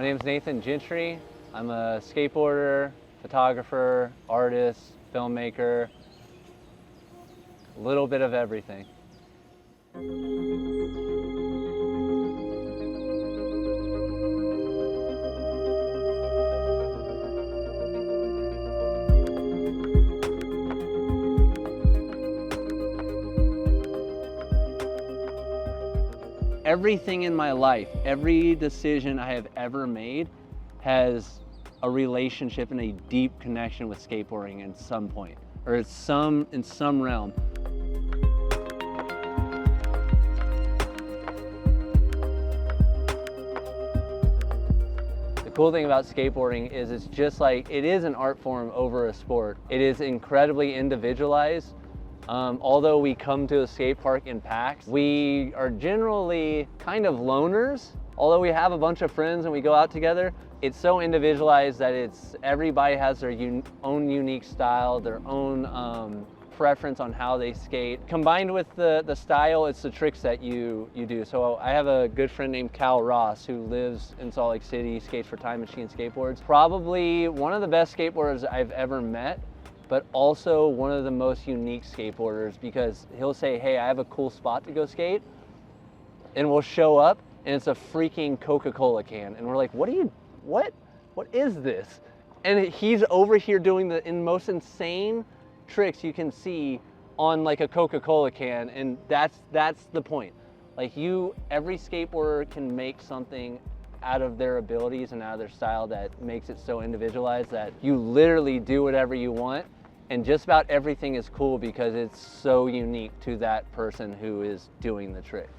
My name is Nathan Gentry. I'm a skateboarder, photographer, artist, filmmaker, a little bit of everything. Everything in my life, every decision I have ever made has a relationship and a deep connection with skateboarding at some point, or in some realm. The cool thing about skateboarding is it's just like, it is an art form over a sport. It is incredibly individualized. Although we come to a skate park in packs, we are generally kind of loners. Although we have a bunch of friends and we go out together, it's so individualized that everybody has their own unique style, their own preference on how they skate. Combined with the style, it's the tricks that you do. So I have a good friend named Cal Ross who lives in Salt Lake City, skates for Time Machine Skateboards. Probably one of the best skateboarders I've ever met, but also one of the most unique skateboarders, because he'll say, hey, I have a cool spot to go skate, and we'll show up and it's a freaking Coca-Cola can. And we're like, what is this? And he's over here doing the most insane tricks you can see on like a Coca-Cola can. And that's the point. Like every skateboarder can make something out of their abilities and out of their style that makes it so individualized that you literally do whatever you want, and just about everything is cool because it's so unique to that person who is doing the trick.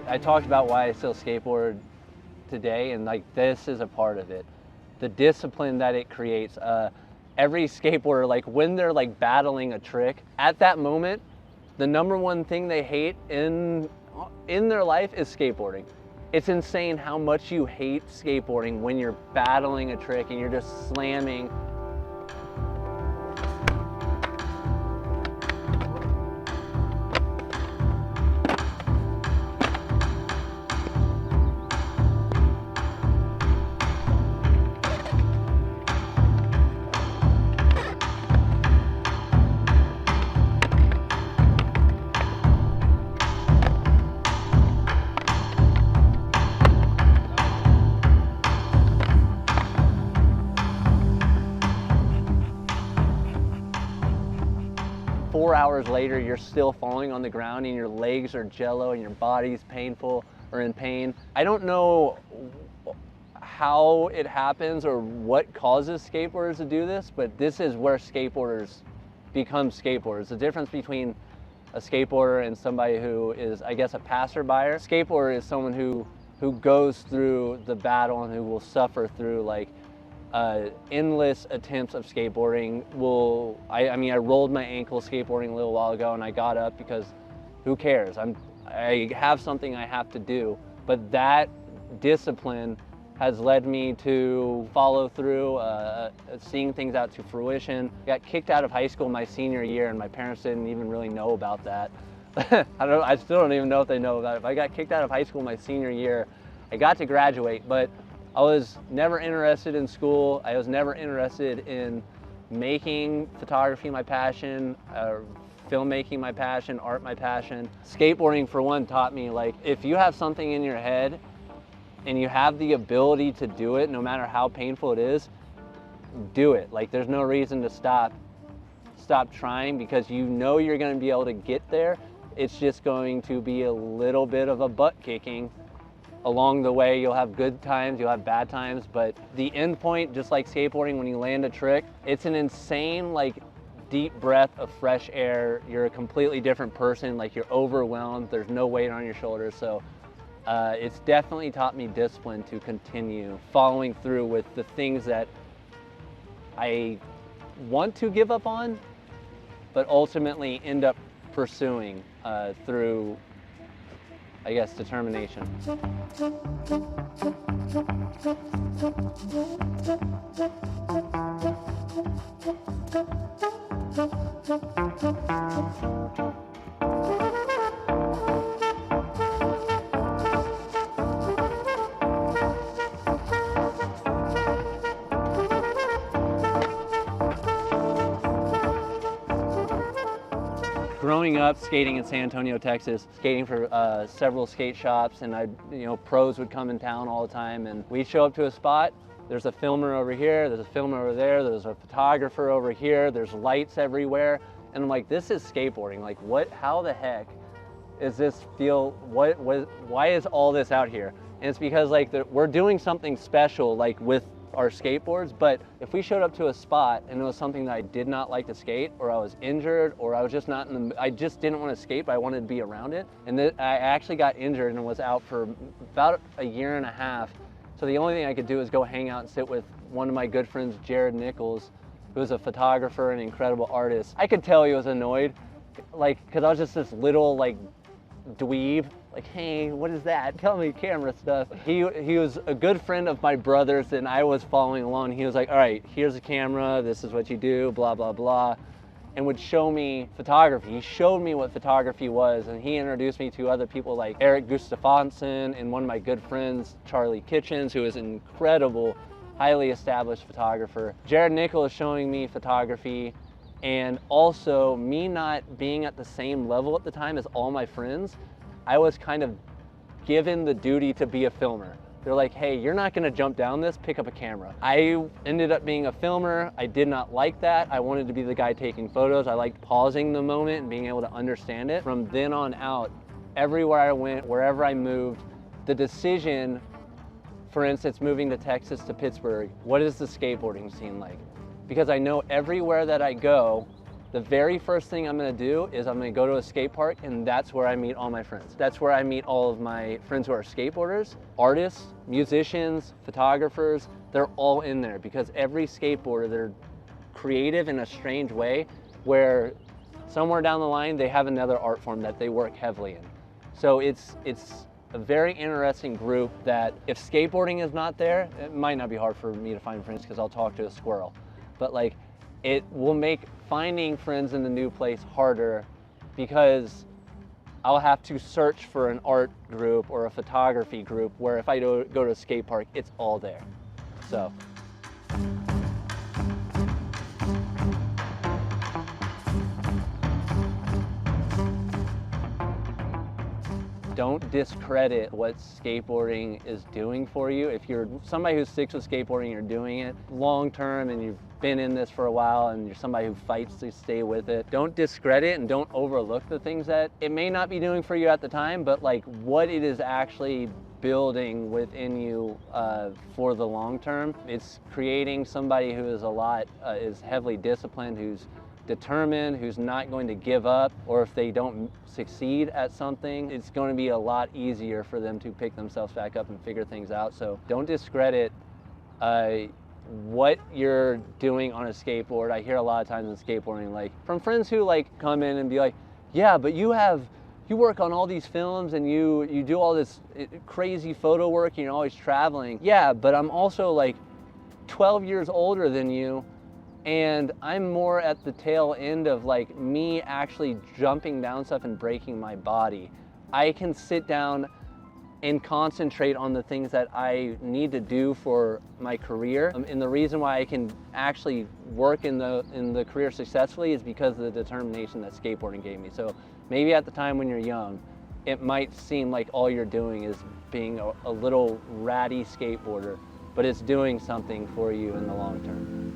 I talked about why I still skateboard today, and like this is a part of it. The discipline that it creates. Every skateboarder, like when they're like battling a trick, at that moment, the number one thing they hate in their life is skateboarding. It's insane how much you hate skateboarding when you're battling a trick and you're just slamming. 4 hours later, you're still falling on the ground and your legs are jello and your body's painful or in pain. I don't know how it happens or what causes skateboarders to do this, but this is where skateboarders become skateboarders. The difference between a skateboarder and somebody who is, I guess, a passerby. Skateboarder is someone who goes through the battle and who will suffer through like endless attempts of skateboarding. I mean, I rolled my ankle skateboarding a little while ago and I got up because who cares? I have something I have to do. But that discipline has led me to follow through, seeing things out to fruition. I got kicked out of high school my senior year and my parents didn't even really know about that. I still don't even know if they know about it. But I got kicked out of high school my senior year. I got to graduate, but I was never interested in school. I was never interested in making photography my passion, filmmaking my passion, art my passion. Skateboarding, for one, taught me, like, if you have something in your head and you have the ability to do it, no matter how painful it is, do it. Like, there's no reason to stop trying, because you know you're going to be able to get there. It's just going to be a little bit of a butt kicking along the way, you'll have good times, you'll have bad times, but the end point, just like skateboarding, when you land a trick, it's an insane, like, deep breath of fresh air. You're a completely different person, like you're overwhelmed, there's no weight on your shoulders. So it's definitely taught me discipline to continue following through with the things that I want to give up on, but ultimately end up pursuing through, I guess, determination. Growing up skating in San Antonio, Texas, skating for several skate shops, and pros would come in town all the time, and we'd show up to a spot. There's a filmer over here, there's a filmer over there, there's a photographer over here, there's lights everywhere, and I'm like, this is skateboarding. Like, what? How the heck is this feel? Why is all this out here? And it's because like we're doing something special, like with our skateboards, but if we showed up to a spot and it was something that I did not like to skate, or I was injured, or I was just not in the, I just didn't want to skate, but I wanted to be around it. And I actually got injured and was out for about a year and a half. So the only thing I could do is go hang out and sit with one of my good friends, Jared Nichols, who was a photographer and incredible artist. I could tell he was annoyed, like, cause I was just this little like dweeb. Like, hey, what is that? Tell me camera stuff. He was a good friend of my brother's, and I was following along. He was like, all right, here's a camera, this is what you do, blah, blah, blah, and would show me photography. He showed me what photography was, and he introduced me to other people like Eric Gustafsson and one of my good friends, Charlie Kitchens, who is an incredible, highly established photographer. Jared Nichols showing me photography, and also me not being at the same level at the time as all my friends, I was kind of given the duty to be a filmer. They're like, hey, you're not gonna jump down this, pick up a camera. I ended up being a filmer. I did not like that. I wanted to be the guy taking photos. I liked pausing the moment and being able to understand it. From then on out, everywhere I went, wherever I moved, the decision, for instance, moving to Texas to Pittsburgh, what is the skateboarding scene like? Because I know everywhere that I go, the very first thing I'm gonna do is I'm gonna go to a skate park, and that's where I meet all my friends. That's where I meet all of my friends who are skateboarders, artists, musicians, photographers. They're all in there because every skateboarder, they're creative in a strange way where somewhere down the line they have another art form that they work heavily in. So it's a very interesting group that if skateboarding is not there, it might not be hard for me to find friends because I'll talk to a squirrel. But like, it will make finding friends in the new place harder because I'll have to search for an art group or a photography group where if I go to a skate park, it's all there. So. Don't discredit what skateboarding is doing for you. If you're somebody who sticks with skateboarding, you're doing it long term and you've been in this for a while and you're somebody who fights to stay with it, don't discredit and don't overlook the things that it may not be doing for you at the time, but like what it is actually building within you for the long term. It's creating somebody who is is heavily disciplined, who's determined, who's not going to give up, or if they don't succeed at something, it's going to be a lot easier for them to pick themselves back up and figure things out. So don't discredit what you're doing on a skateboard. I hear a lot of times in skateboarding, like from friends who like come in and be like, yeah, but you work on all these films and you do all this crazy photo work and you're always traveling. Yeah, but I'm also like 12 years older than you, and I'm more at the tail end of like me actually jumping down stuff and breaking my body. I can sit down and concentrate on the things that I need to do for my career. And the reason why I can actually work in the career successfully is because of the determination that skateboarding gave me. So maybe at the time when you're young, it might seem like all you're doing is being a little ratty skateboarder, but it's doing something for you in the long term.